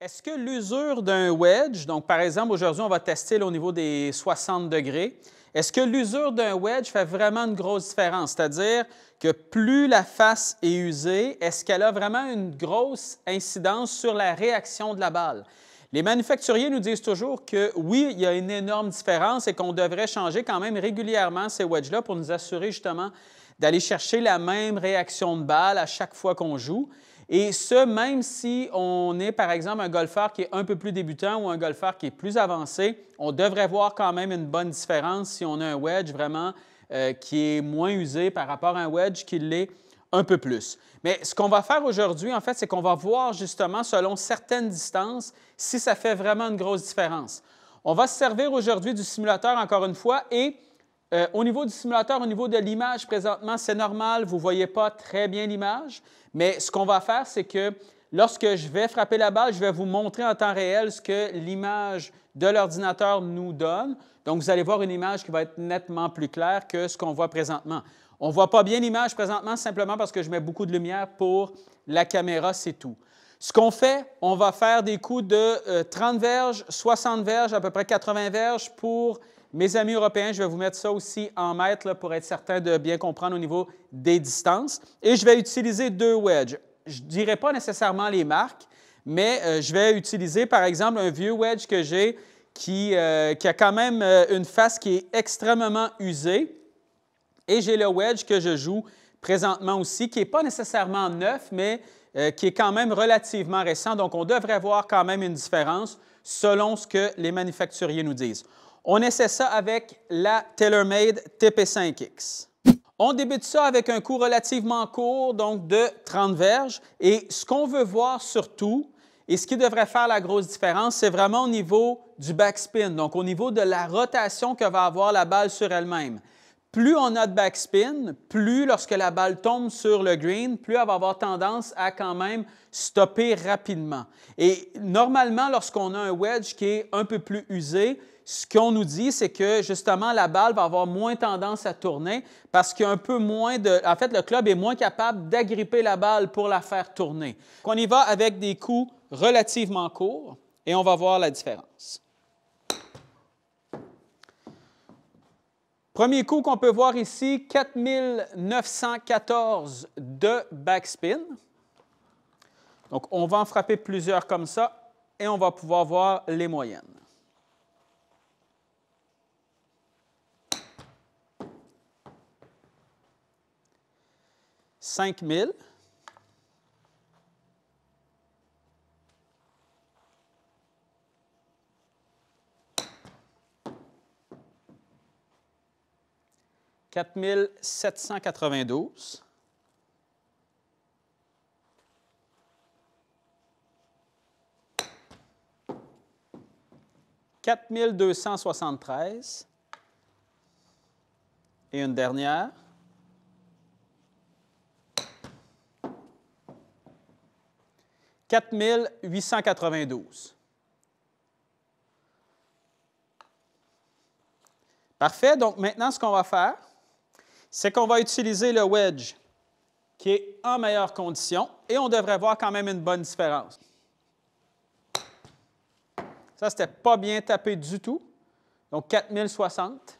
Est-ce que l'usure d'un wedge, donc par exemple, aujourd'hui, on va tester là, au niveau des 60 degrés, est-ce que l'usure d'un wedge fait vraiment une grosse différence? C'est-à-dire que plus la face est usée, est-ce qu'elle a vraiment une grosse incidence sur la réaction de la balle? Les manufacturiers nous disent toujours que oui, il y a une énorme différence et qu'on devrait changer quand même régulièrement ces wedges-là pour nous assurer justement d'aller chercher la même réaction de balle à chaque fois qu'on joue. Et ce, même si on est, par exemple, un golfeur qui est un peu plus débutant ou un golfeur qui est plus avancé, on devrait voir quand même une bonne différence si on a un wedge vraiment qui est moins usé par rapport à un wedge qui l'est un peu plus. Mais ce qu'on va faire aujourd'hui, en fait, c'est qu'on va voir justement, selon certaines distances, si ça fait vraiment une grosse différence. On va se servir aujourd'hui du simulateur, encore une fois, et au niveau du simulateur, au niveau de l'image présentement, c'est normal, vous ne voyez pas très bien l'image, mais ce qu'on va faire, c'est que lorsque je vais frapper la balle, je vais vous montrer en temps réel ce que l'image de l'ordinateur nous donne. Donc, vous allez voir une image qui va être nettement plus claire que ce qu'on voit présentement. On ne voit pas bien l'image présentement simplement parce que je mets beaucoup de lumière pour la caméra, c'est tout. Ce qu'on fait, on va faire des coups de 30 verges, 60 verges, à peu près 80 verges pour mes amis européens. Je vais vous mettre ça aussi en mètres là, pour être certain de bien comprendre au niveau des distances. Et je vais utiliser deux wedges. Je ne dirai pas nécessairement les marques, mais je vais utiliser par exemple un vieux wedge que j'ai qui a quand même une face qui est extrêmement usée. Et j'ai le wedge que je joue présentement aussi, qui n'est pas nécessairement neuf, mais qui est quand même relativement récent. Donc, on devrait voir quand même une différence selon ce que les manufacturiers nous disent. On essaie ça avec la TaylorMade TP5X. On débute ça avec un coup relativement court, donc de 30 verges. Et ce qu'on veut voir surtout, et ce qui devrait faire la grosse différence, c'est vraiment au niveau du backspin, donc au niveau de la rotation que va avoir la balle sur elle-même. Plus on a de backspin, plus lorsque la balle tombe sur le green, plus elle va avoir tendance à quand même stopper rapidement. Et normalement, lorsqu'on a un wedge qui est un peu plus usé, ce qu'on nous dit, c'est que justement, la balle va avoir moins tendance à tourner parce qu'il y a un peu moins de... En fait, le club est moins capable d'agripper la balle pour la faire tourner. On y va avec des coups relativement courts et on va voir la différence. Premier coup qu'on peut voir ici, 4914 de backspin. Donc, on va en frapper plusieurs comme ça et on va pouvoir voir les moyennes. « 5000 » 4792, 4273 et une dernière, 4892. Parfait. Donc, maintenant, ce qu'on va faire, c'est qu'on va utiliser le wedge qui est en meilleure condition et on devrait voir quand même une bonne différence. Ça, c'était pas bien tapé du tout. Donc, 4060.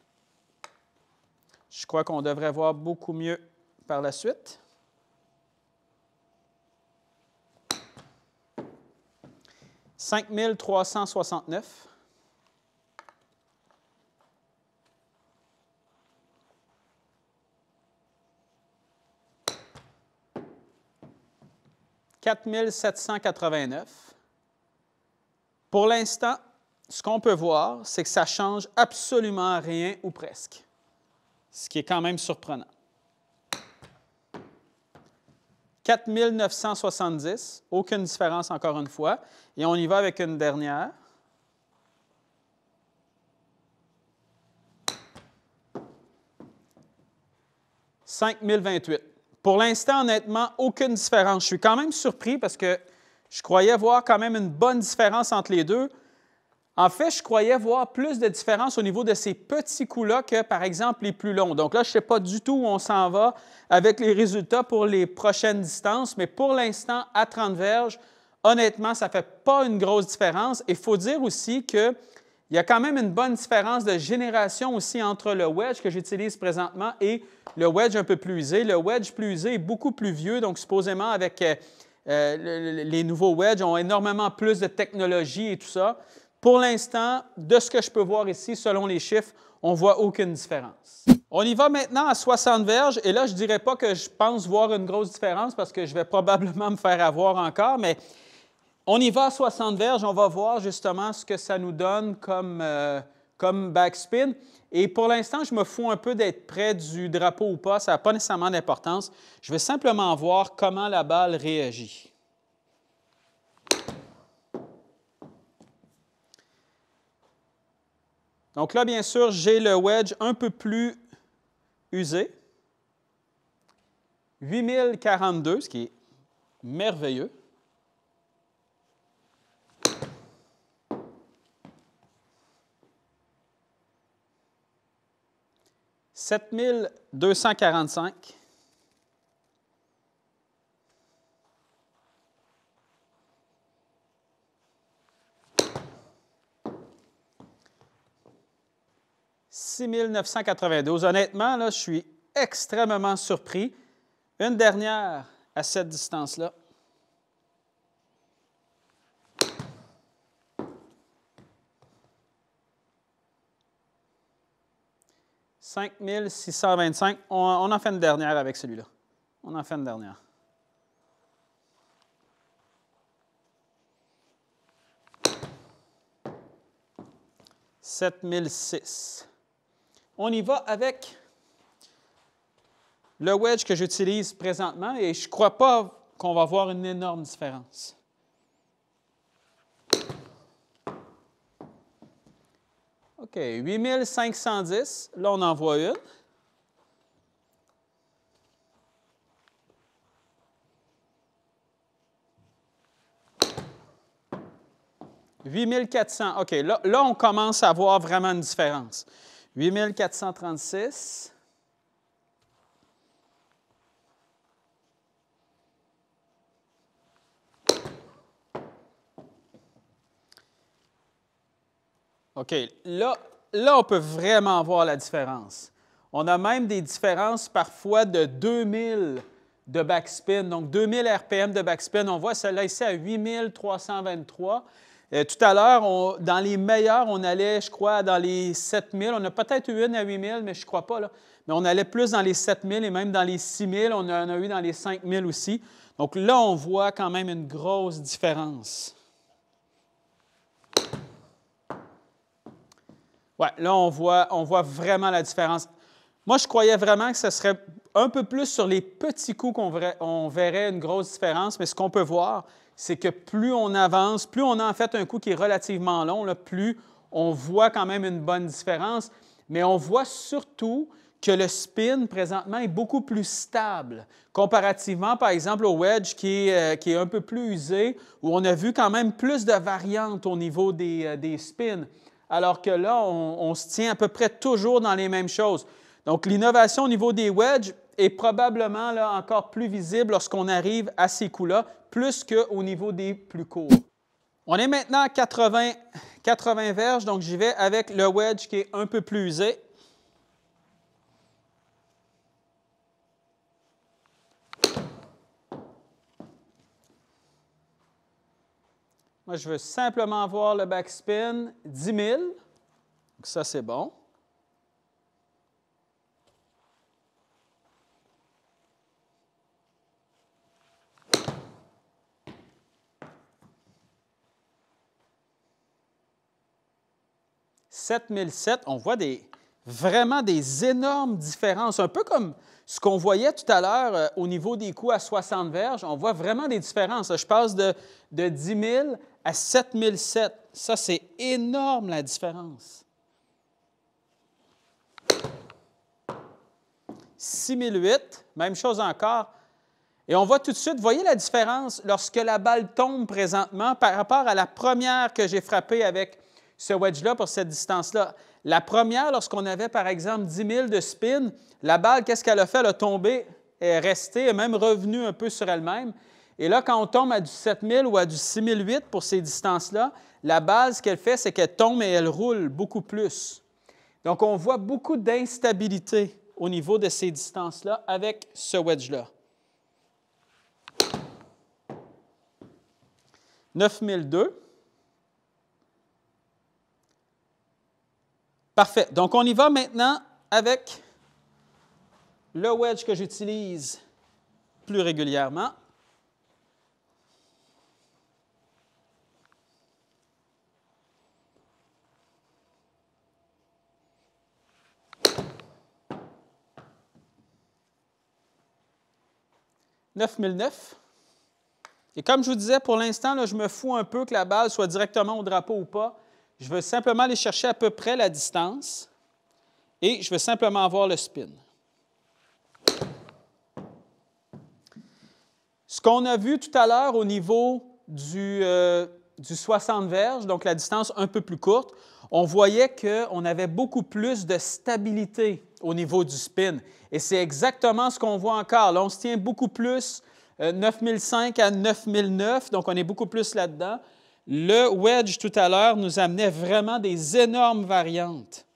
Je crois qu'on devrait voir beaucoup mieux par la suite. « 5369. 4789. Pour l'instant, ce qu'on peut voir, c'est que ça ne change absolument rien ou presque, ce qui est quand même surprenant. 4970, aucune différence encore une fois. Et on y va avec une dernière. « 5028. » Pour l'instant, honnêtement, aucune différence. Je suis quand même surpris parce que je croyais voir quand même une bonne différence entre les deux. En fait, je croyais voir plus de différence au niveau de ces petits coups-là que, par exemple, les plus longs. Donc là, je ne sais pas du tout où on s'en va avec les résultats pour les prochaines distances, mais pour l'instant, à 30 verges, honnêtement, ça ne fait pas une grosse différence. Il faut dire aussi qu'il y a quand même une bonne différence de génération aussi entre le wedge que j'utilise présentement et le wedge un peu plus usé. Le wedge plus usé est beaucoup plus vieux, donc supposément avec les nouveaux wedges ont énormément plus de technologie et tout ça. Pour l'instant, de ce que je peux voir ici, selon les chiffres, on ne voit aucune différence. On y va maintenant à 60 verges, et là, je ne dirais pas que je pense voir une grosse différence parce que je vais probablement me faire avoir encore, mais on y va à 60 verges, on va voir justement ce que ça nous donne comme backspin. Et pour l'instant, je me fous un peu d'être près du drapeau ou pas, ça n'a pas nécessairement d'importance. Je vais simplement voir comment la balle réagit. Donc là, bien sûr, j'ai le wedge un peu plus usé. 8042, ce qui est merveilleux. « 7245. » « 6992. » Honnêtement, là, je suis extrêmement surpris. Une dernière à cette distance-là. « 5625. » On en fait une dernière avec celui-là. On en fait une dernière. « 7006. » On y va avec le wedge que j'utilise présentement et je ne crois pas qu'on va voir une énorme différence. OK, 8510. Là, on en voit une. « 8400. » OK, là, on commence à voir vraiment une différence. 8436. OK, là, on peut vraiment voir la différence. On a même des différences parfois de 2000 de backspin, donc 2000 RPM de backspin. On voit celle-là ici à 8323. Tout à l'heure, dans les meilleurs, on allait, je crois, dans les 7000. On a peut-être eu une à 8000, mais je ne crois pas, là. Mais on allait plus dans les 7000 et même dans les 6000. On en a eu dans les 5000 aussi. Donc là, on voit quand même une grosse différence. Oui, là, on voit vraiment la différence. Moi, je croyais vraiment que ce serait un peu plus sur les petits coups qu'on verrait une grosse différence, mais ce qu'on peut voir, c'est que plus on avance, plus on a en fait un coup qui est relativement long, là, plus on voit quand même une bonne différence, mais on voit surtout que le spin, présentement, est beaucoup plus stable, comparativement, par exemple, au wedge qui est un peu plus usé, où on a vu quand même plus de variantes au niveau des spins, alors que là, on se tient à peu près toujours dans les mêmes choses. Donc, l'innovation au niveau des wedges est probablement là, encore plus visible lorsqu'on arrive à ces coups-là, plus qu'au niveau des plus courts. On est maintenant à 80 verges, donc j'y vais avec le wedge qui est un peu plus usé. Moi, je veux simplement voir le backspin, 10 000. Donc ça, c'est bon. « 7007, on voit vraiment des énormes différences, un peu comme ce qu'on voyait tout à l'heure au niveau des coups à 60 verges. On voit vraiment des différences. Je passe de 10 000 à 7007. Ça, c'est énorme, la différence. 6008, même chose encore. Et on voit tout de suite, voyez la différence lorsque la balle tombe présentement par rapport à la première que j'ai frappée avec ce wedge-là pour cette distance-là. La première, lorsqu'on avait, par exemple, 10 000 de spin, la balle, qu'est-ce qu'elle a fait? Elle a tombé, elle est restée, elle est même revenue un peu sur elle-même. Et là, quand on tombe à du 7000 ou à du 6008 pour ces distances-là, la balle, ce qu'elle fait, c'est qu'elle tombe et elle roule beaucoup plus. Donc, on voit beaucoup d'instabilité au niveau de ces distances-là avec ce wedge-là. 9002. Parfait. Donc, on y va maintenant avec le wedge que j'utilise plus régulièrement. « 9009. Et comme je vous disais, pour l'instant, je me fous un peu que la balle soit directement au drapeau ou pas. Je veux simplement aller chercher à peu près la distance et je veux simplement avoir le spin. Ce qu'on a vu tout à l'heure au niveau du 60 verges, donc la distance un peu plus courte, on voyait qu'on avait beaucoup plus de stabilité au niveau du spin. Et c'est exactement ce qu'on voit encore. Là, on se tient beaucoup plus 9005 à 9009, donc on est beaucoup plus là-dedans. Le wedge tout à l'heure nous amenait vraiment des énormes variantes.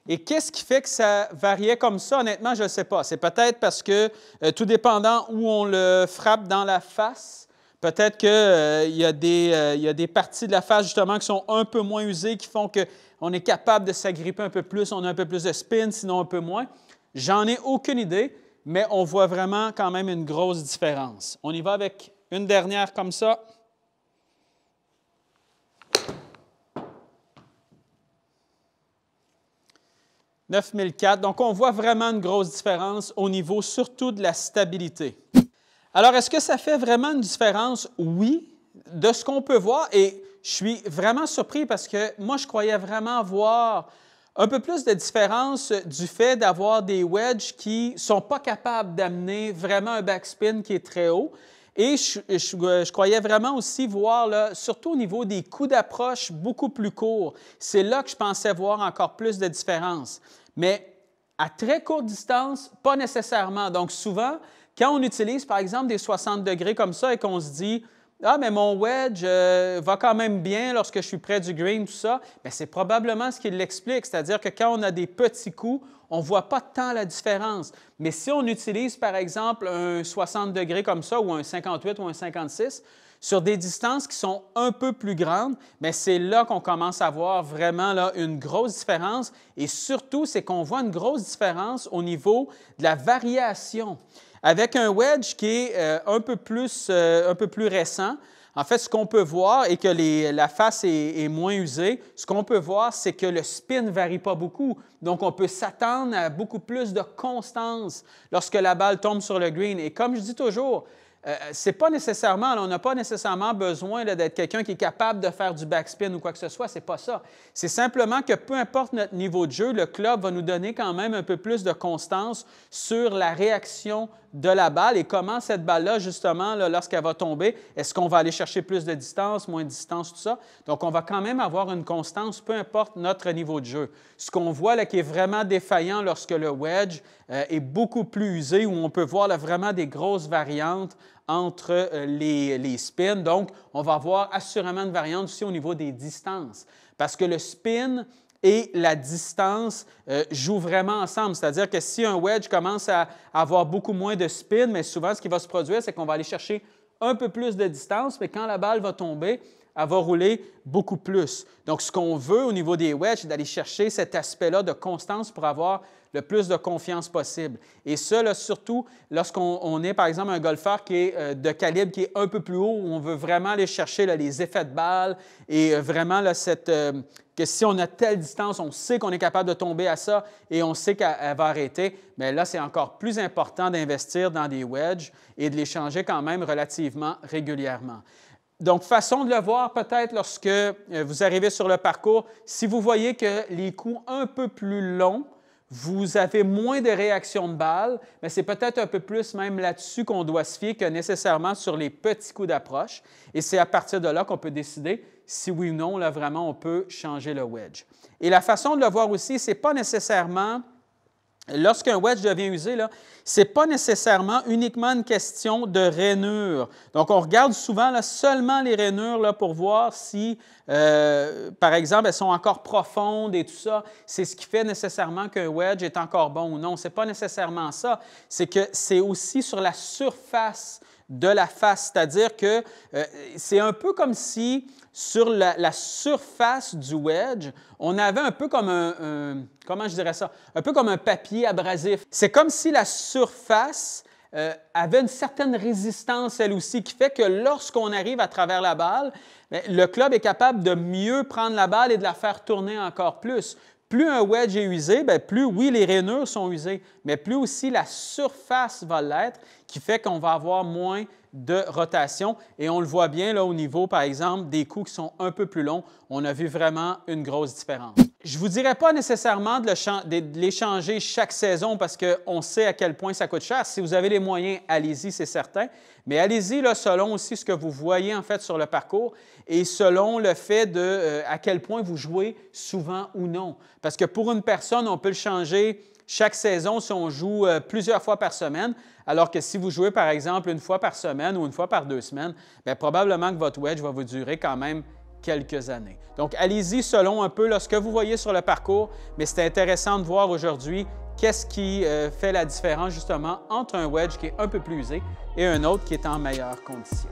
Et qu'est-ce qui fait que ça variait comme ça? Honnêtement, je ne sais pas. C'est peut-être parce que, tout dépendant où on le frappe dans la face, peut-être qu'il y a des parties de la face justement qui sont un peu moins usées, qui font qu'on est capable de s'agripper un peu plus, on a un peu plus de spin, sinon un peu moins. J'en ai aucune idée, mais on voit vraiment quand même une grosse différence. On y va avec une dernière comme ça. « 9004 ». Donc, on voit vraiment une grosse différence au niveau surtout de la stabilité. Alors, est-ce que ça fait vraiment une différence? Oui, de ce qu'on peut voir. Et je suis vraiment surpris parce que moi, je croyais vraiment voir un peu plus de différence du fait d'avoir des wedges qui ne sont pas capables d'amener vraiment un backspin qui est très haut. Et je croyais vraiment aussi voir, là, surtout au niveau des coups d'approche beaucoup plus courts, c'est là que je pensais voir encore plus de différence. Mais à très courte distance, pas nécessairement. Donc souvent, quand on utilise par exemple des 60 degrés comme ça et qu'on se dit « Ah, mais mon wedge va quand même bien lorsque je suis près du green, tout ça », bien, c'est probablement ce qui l'explique. C'est-à-dire que quand on a des petits coups, on ne voit pas tant la différence. Mais si on utilise, par exemple, un 60 degrés comme ça, ou un 58 ou un 56, sur des distances qui sont un peu plus grandes, bien, c'est là qu'on commence à voir vraiment là, une grosse différence. Et surtout, c'est qu'on voit une grosse différence au niveau de la variation. Avec un wedge qui est un peu plus récent, en fait, ce qu'on peut voir, et que la face est moins usée, ce qu'on peut voir, c'est que le spin ne varie pas beaucoup. Donc, on peut s'attendre à beaucoup plus de constance lorsque la balle tombe sur le green. Et comme je dis toujours, c'est pas nécessairement, on n'a pas nécessairement besoin d'être quelqu'un qui est capable de faire du backspin ou quoi que ce soit, c'est pas ça. C'est simplement que peu importe notre niveau de jeu, le club va nous donner quand même un peu plus de constance sur la réaction de la balle et comment cette balle-là, justement, là, lorsqu'elle va tomber, est-ce qu'on va aller chercher plus de distance, moins de distance, tout ça? Donc, on va quand même avoir une constance, peu importe notre niveau de jeu. Ce qu'on voit là qui est vraiment défaillant lorsque le wedge est beaucoup plus usé, où on peut voir là, vraiment des grosses variantes entre les spins. Donc, on va avoir assurément une variante aussi au niveau des distances. Parce que le spin et la distance jouent vraiment ensemble. C'est-à-dire que si un wedge commence à avoir beaucoup moins de spin, mais souvent, ce qui va se produire, c'est qu'on va aller chercher un peu plus de distance, mais quand la balle va tomber, elle va rouler beaucoup plus. Donc, ce qu'on veut au niveau des wedges, c'est d'aller chercher cet aspect-là de constance pour avoir le plus de confiance possible. Et ça, là, surtout lorsqu'on est, par exemple, un golfeur qui est de calibre qui est un peu plus haut, où on veut vraiment aller chercher là, les effets de balle et vraiment là, que si on a telle distance, on sait qu'on est capable de tomber à ça et on sait qu'elle va arrêter, bien là, c'est encore plus important d'investir dans des wedges et de les changer quand même relativement régulièrement. Donc, façon de le voir peut-être lorsque vous arrivez sur le parcours, si vous voyez que les coups un peu plus longs, vous avez moins de réaction de balle, mais c'est peut-être un peu plus même là-dessus qu'on doit se fier que nécessairement sur les petits coups d'approche. Et c'est à partir de là qu'on peut décider si oui ou non, là, vraiment, on peut changer le wedge. Et la façon de le voir aussi, ce n'est pas nécessairement Lorsqu'un wedge devient usé, ce n'est pas nécessairement uniquement une question de rainure. Donc, on regarde souvent là, seulement les rainures là, pour voir si, par exemple, elles sont encore profondes et tout ça. C'est ce qui fait nécessairement qu'un wedge est encore bon ou non. Ce n'est pas nécessairement ça. C'est que c'est aussi sur la surface de la face, c'est-à-dire que c'est un peu comme si sur la surface du wedge, on avait un peu comme comment je dirais ça, un peu comme un papier abrasif. C'est comme si la surface avait une certaine résistance elle aussi, qui fait que lorsqu'on arrive à travers la balle, le club est capable de mieux prendre la balle et de la faire tourner encore plus. Plus un wedge est usé, plus, oui, les rainures sont usées, mais plus aussi la surface va l'être, qui fait qu'on va avoir moins de rotation. Et on le voit bien là, au niveau, par exemple, des coups qui sont un peu plus longs. On a vu vraiment une grosse différence. Je ne vous dirais pas nécessairement de les changer chaque saison parce qu'on sait à quel point ça coûte cher. Si vous avez les moyens, allez-y, c'est certain. Mais allez-y selon aussi ce que vous voyez en fait sur le parcours et selon le fait de à quel point vous jouez souvent ou non. Parce que pour une personne, on peut le changer chaque saison si on joue plusieurs fois par semaine, alors que si vous jouez par exemple une fois par semaine ou une fois par 2 semaines, probablement que votre wedge va vous durer quand même quelques années. Donc, allez-y selon un peu ce que vous voyez sur le parcours, mais c'est intéressant de voir aujourd'hui qu'est-ce qui fait la différence justement entre un wedge qui est un peu plus usé et un autre qui est en meilleure condition.